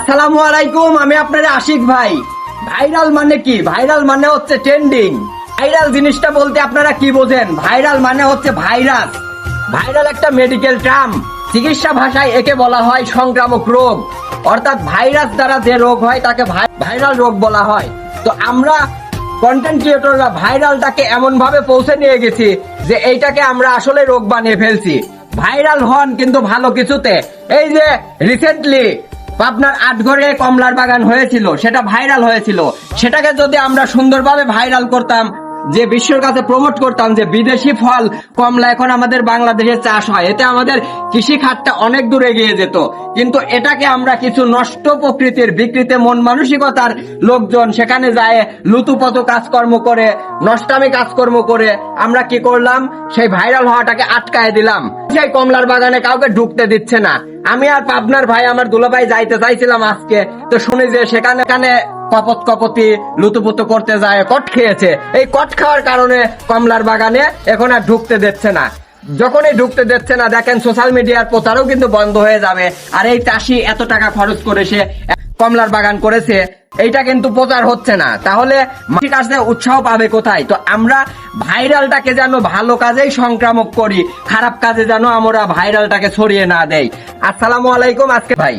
আসসালামু আলাইকুম, আমি আপনার আশিক ভাই। ভাইরাল মানে কি? ভাইরাল মানে হচ্ছে ট্রেন্ডিং। ভাইরাল জিনিসটা বলতে আপনারা কি বোঝেন? ভাইরাল মানে হচ্ছে ভাইরাস। ভাইরাল একটা মেডিকেল টার্ম। চিকিৎসা ভাষায় একে বলা হয় সংক্রামক রোগ, অর্থাৎ ভাইরাস দ্বারা যে রোগ হয় তাকে ভাইরাল রোগ বলা হয়। তো আমরা কন্টেন্ট ক্রিয়েটররা ভাইরালটাকে এমন ভাবে পৌঁছে নিয়ে গেছি যে এইটাকে আমরা আসলে রোগ বানিয়ে ফেলছি। ভাইরাল হন কিন্তু ভালো কিছুতে। এই যে রিসেন্টলি আপনার আটঘরে কমলার বাগান হয়েছিল, সেটা ভাইরাল হয়েছিল। সেটাকে যদি আমরা সুন্দরভাবে ভাইরাল করতাম, যে বিশ্বের কাছে প্রমোট করতাম যে বিদেশি ফল কমলা এখন আমাদের বাংলাদেশে চাষ হয়, এতে আমাদের কৃষি খাতটা অনেক দূর এগিয়ে যেত। কিন্তু এটাকে আমরা কিছু নষ্ট প্রকৃতির বিকৃত মন মানসিকতার লোকজন সেখানে যায় লুতুপতু কাজকর্ম করে, নষ্টামি কাজকর্ম করে আমরা কি করলাম? সেই ভাইরাল হওয়াটাকে আটকায় দিলাম। সেই কমলার বাগানে কাউকে ঢুকতে দিচ্ছে না। আমি আর পাবনার ভাই আমার দুলাভাই যাইতে চাইছিলাম আজকে, তো শুনি যে সেখানে কপত কপতি লুতুপুতু করতে যায়, কট খেয়েছে। এই কট খাওয়ার কারণে কমলার বাগানে এখন আর ঢুকতে দিচ্ছে না। যখনই ঢুকতে দিচ্ছে না, দেখেন সোশ্যাল মিডিয়ার প্রচারও কিন্তু বন্ধ হয়ে যাবে। আর এই চাষি এত টাকা খরচ করে সে কমলার বাগান করেছে, এইটা কিন্তু প্রচার হচ্ছে না। তাহলে মানুষের কাছে উৎসাহ পাবে কোথায়? তো আমরা ভাইরালটাকে যেন ভালো কাজেই সংক্রামক করি, খারাপ কাজে যেন আমরা ভাইরালটাকে ছড়িয়ে না দেই। আসসালামু আলাইকুম আজকে ভাই।